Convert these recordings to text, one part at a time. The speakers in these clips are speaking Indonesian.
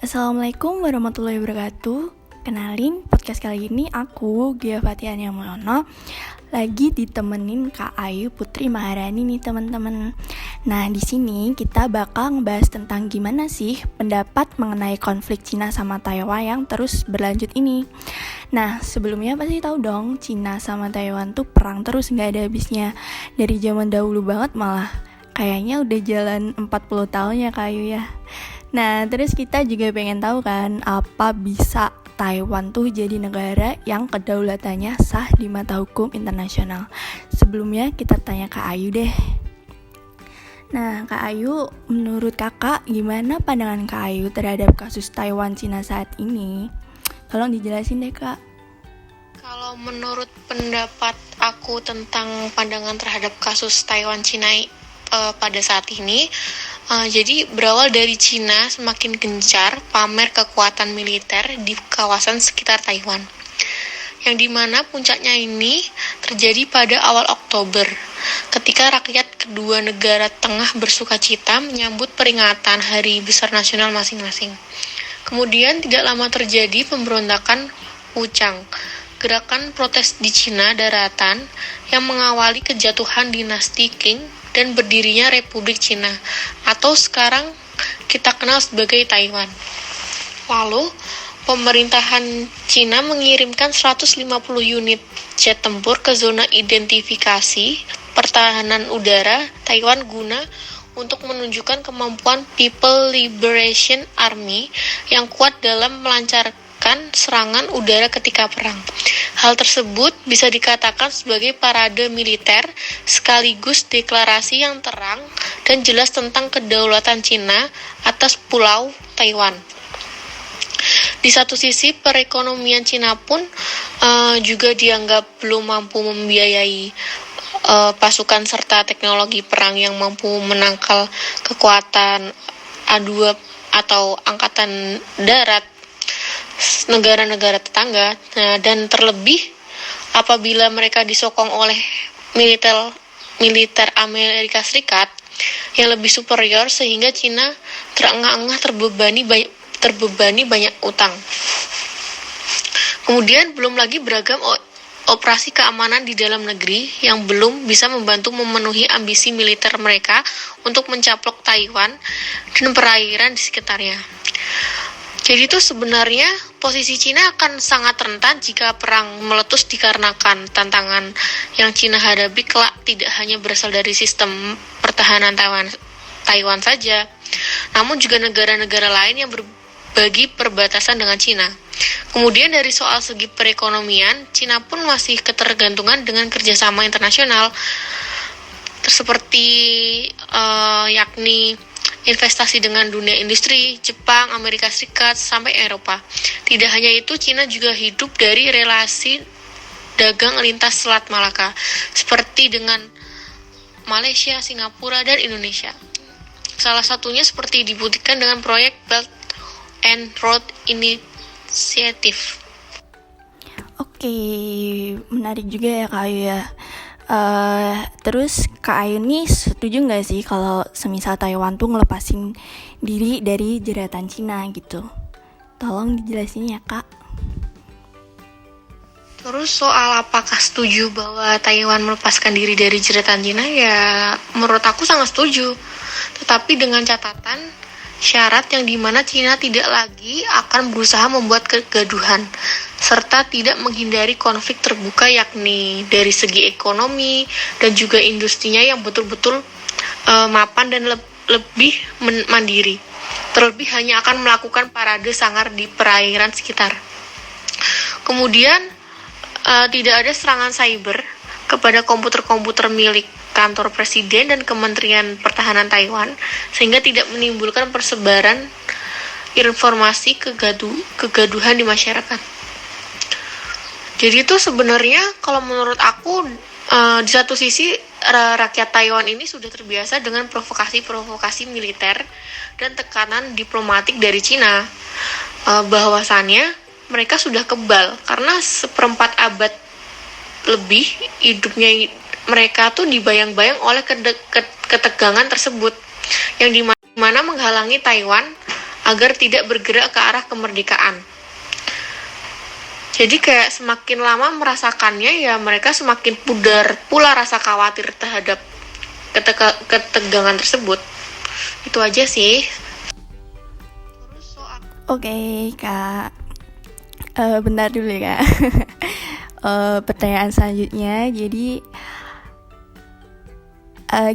Assalamualaikum warahmatullahi wabarakatuh. Kenalin, podcast kali ini aku, Gia Fatiania Mulyono, lagi ditemenin Kak Ayu Putri Maharani nih teman-teman. Nah, di sini kita bakal ngebahas tentang gimana sih pendapat mengenai konflik Cina sama Taiwan yang terus berlanjut ini. Nah, sebelumnya pasti tahu dong, Cina sama Taiwan tuh perang terus nggak ada habisnya. Dari zaman dahulu banget malah. Kayaknya udah jalan 40 tahun ya Kak Ayu ya. Nah, terus kita juga pengen tahu kan, apa bisa Taiwan tuh jadi negara yang kedaulatannya sah di mata hukum internasional. Sebelumnya kita tanya Kak Ayu deh. Nah, Kak Ayu, menurut Kakak gimana pandangan Kak Ayu terhadap kasus Taiwan Cina saat ini? Tolong dijelasin deh Kak. Kalau menurut pendapat aku tentang pandangan terhadap kasus Taiwan Cina pada saat ini, jadi berawal dari Cina semakin gencar pamer kekuatan militer di kawasan sekitar Taiwan, yang dimana puncaknya ini terjadi pada awal Oktober, ketika rakyat kedua negara tengah bersukacita menyambut peringatan Hari Besar Nasional masing-masing. Kemudian tidak lama terjadi pemberontakan Wuchang, gerakan protes di Cina daratan yang mengawali kejatuhan dinasti Qing dan berdirinya Republik Cina, atau sekarang kita kenal sebagai Taiwan. Lalu, pemerintahan Cina mengirimkan 150 unit jet tempur ke zona identifikasi pertahanan udara Taiwan guna untuk menunjukkan kemampuan People Liberation Army yang kuat dalam melancarkan serangan udara ketika perang. Hal tersebut bisa dikatakan sebagai parade militer sekaligus deklarasi yang terang dan jelas tentang kedaulatan Cina atas Pulau Taiwan. Di satu sisi, perekonomian Cina pun juga dianggap belum mampu membiayai pasukan serta teknologi perang yang mampu menangkal kekuatan A2 atau angkatan darat negara-negara tetangga. Nah, dan terlebih apabila mereka disokong oleh militer Amerika Serikat yang lebih superior, sehingga Cina terengah-engah terbebani banyak utang. Kemudian belum lagi beragam operasi keamanan di dalam negeri yang belum bisa membantu memenuhi ambisi militer mereka untuk mencaplok Taiwan dan perairan di sekitarnya. Jadi itu sebenarnya posisi Cina akan sangat rentan jika perang meletus dikarenakan tantangan yang Cina hadapi kelak tidak hanya berasal dari sistem pertahanan Taiwan saja, namun juga negara-negara lain yang berbagi perbatasan dengan Cina. Kemudian dari soal segi perekonomian, Cina pun masih ketergantungan dengan kerjasama internasional seperti yakni investasi dengan dunia industri, Jepang, Amerika Serikat, sampai Eropa. Tidak hanya itu, Cina juga hidup dari relasi dagang lintas Selat Malaka, seperti dengan Malaysia, Singapura, dan Indonesia. Salah satunya seperti dibuktikan dengan proyek Belt and Road Initiative. Oke, menarik juga ya Kak Ayu ya. Terus Kak Ayu nih setuju gak sih kalau semisal Taiwan tuh ngelepasin diri dari jeratan Cina gitu? Tolong dijelasin ya Kak. Terus soal apakah setuju bahwa Taiwan melepaskan diri dari jeratan Cina, ya menurut aku sangat setuju. Tetapi dengan catatan syarat yang dimana Cina tidak lagi akan berusaha membuat kegaduhan serta tidak menghindari konflik terbuka, yakni dari segi ekonomi dan juga industrinya yang betul-betul mapan dan lebih mandiri. Terlebih hanya akan melakukan parade sangar di perairan sekitar. Kemudian tidak ada serangan cyber kepada komputer-komputer milik kantor presiden dan Kementerian Pertahanan Taiwan, sehingga tidak menimbulkan persebaran informasi kegaduhan di masyarakat. Jadi itu sebenarnya kalau menurut aku di satu sisi rakyat Taiwan ini sudah terbiasa dengan provokasi militer dan tekanan diplomatik dari Cina, bahwasannya mereka sudah kebal karena seperempat abad lebih hidupnya mereka tuh dibayang-bayang oleh ketegangan tersebut, yang dimana menghalangi Taiwan agar tidak bergerak ke arah kemerdekaan. Jadi kayak semakin lama merasakannya ya mereka semakin pudar pula rasa khawatir terhadap ketegangan tersebut. Itu aja sih. Terus soal Oke, Kak. Bentar dulu ya, Kak. Pertanyaan selanjutnya, jadi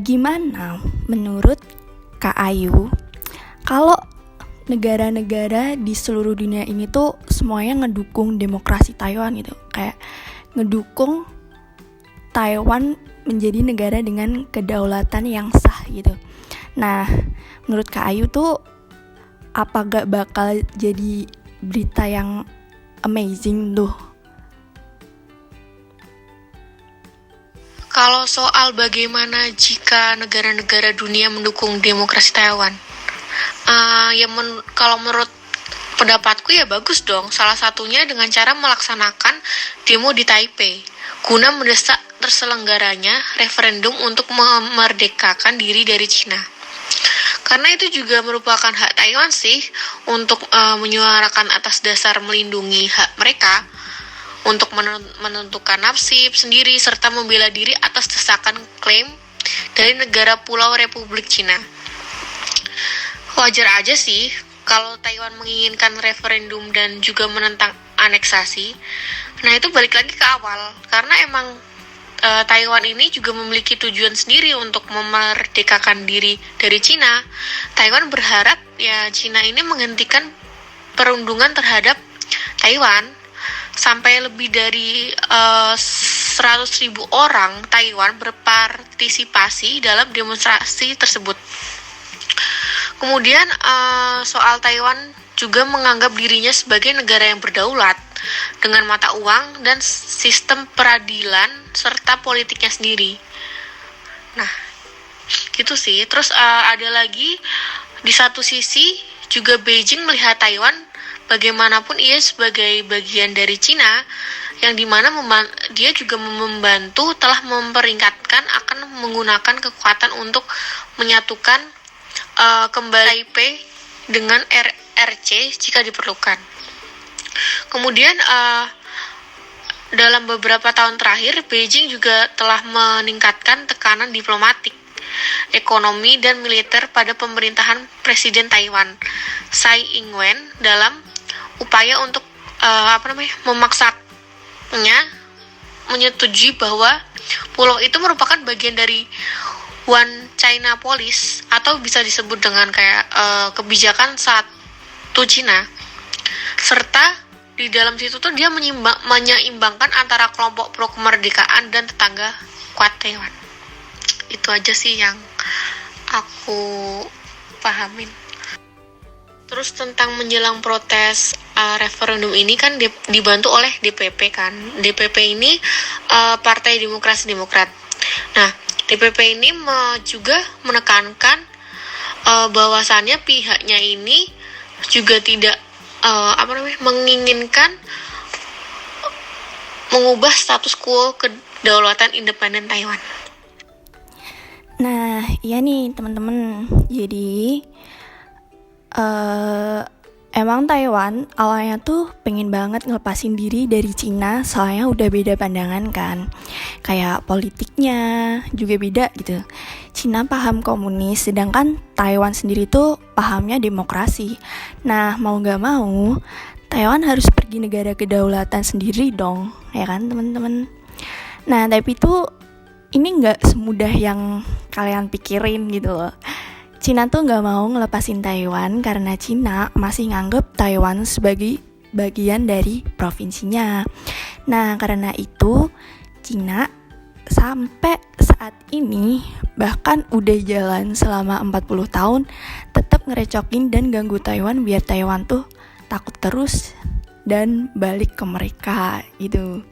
gimana menurut Kak Ayu kalau negara-negara di seluruh dunia ini tuh semuanya ngedukung demokrasi Taiwan gitu, kayak ngedukung Taiwan menjadi negara dengan kedaulatan yang sah gitu. Nah, menurut Kak Ayu tuh apa gak bakal jadi berita yang amazing tuh? Kalau soal bagaimana jika negara-negara dunia mendukung demokrasi Taiwan, kalau menurut pendapatku ya bagus dong. Salah satunya dengan cara melaksanakan demo di Taipei, guna mendesak terselenggaranya referendum untuk memerdekakan diri dari Cina. Karena itu juga merupakan hak Taiwan sih untuk menyuarakan atas dasar melindungi hak mereka untuk menentukan nasib sendiri serta membela diri atas desakan klaim dari negara Pulau Republik Cina. Wajar aja sih kalau Taiwan menginginkan referendum dan juga menentang aneksasi. Nah itu balik lagi ke awal, karena emang Taiwan ini juga memiliki tujuan sendiri untuk memerdekakan diri dari Cina. Taiwan berharap ya Cina ini menghentikan perundungan terhadap Taiwan. Sampai lebih dari 100.000 orang Taiwan berpartisipasi dalam demonstrasi tersebut. Kemudian soal Taiwan juga menganggap dirinya sebagai negara yang berdaulat dengan mata uang dan sistem peradilan serta politiknya sendiri. Nah, gitu sih. Terus ada lagi di satu sisi juga Beijing melihat Taiwan bagaimanapun ia sebagai bagian dari Cina, yang dimana dia juga membantu telah memperingatkan akan menggunakan kekuatan untuk menyatukan kembali Taipei dengan RRC jika diperlukan. Kemudian dalam beberapa tahun terakhir Beijing juga telah meningkatkan tekanan diplomatik, ekonomi dan militer pada pemerintahan Presiden Taiwan Tsai Ing-wen dalam upaya untuk memaksanya menyetujui bahwa pulau itu merupakan bagian dari One China Policy atau bisa disebut dengan kayak kebijakan satu Cina, serta di dalam situ tuh dia menyeimbangkan antara kelompok pro kemerdekaan dan tetangga kuat Taiwan. Itu aja sih yang aku pahamin. Terus tentang menjelang protes referendum ini kan dibantu oleh DPP kan. DPP ini Partai Demokrasi Demokrat. Nah, DPP ini juga menekankan bahwasannya pihaknya ini juga tidak menginginkan mengubah status quo kedaulatan independen Taiwan. Nah, iya nih teman-teman. Jadi emang Taiwan awalnya tuh pengen banget ngelepasin diri dari Cina, soalnya udah beda pandangan kan, kayak politiknya juga beda gitu. Cina paham komunis, sedangkan Taiwan sendiri tuh pahamnya demokrasi. Nah, mau gak mau Taiwan harus pergi negara kedaulatan sendiri dong, ya kan teman-teman. Nah, tapi tuh ini gak semudah yang kalian pikirin gitu loh. Cina tuh gak mau ngelepasin Taiwan karena Cina masih nganggep Taiwan sebagai bagian dari provinsinya. Nah, karena itu Cina sampai saat ini bahkan udah jalan selama 40 tahun tetap ngerecokin dan ganggu Taiwan biar Taiwan tuh takut terus dan balik ke mereka gitu.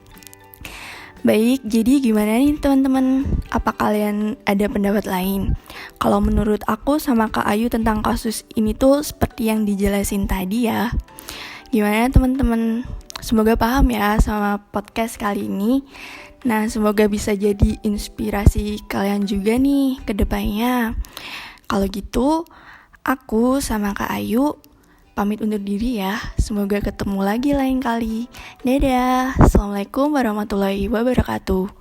Baik, jadi gimana nih teman-teman? Apa kalian ada pendapat lain? Kalau menurut aku sama Kak Ayu tentang kasus ini tuh seperti yang dijelasin tadi ya. Gimana teman-teman? Semoga paham ya sama podcast kali ini. Nah, semoga bisa jadi inspirasi kalian juga nih ke depannya. Kalau gitu, aku sama Kak Ayu pamit undur diri ya. Semoga ketemu lagi lain kali. Dadah. Assalamualaikum warahmatullahi wabarakatuh.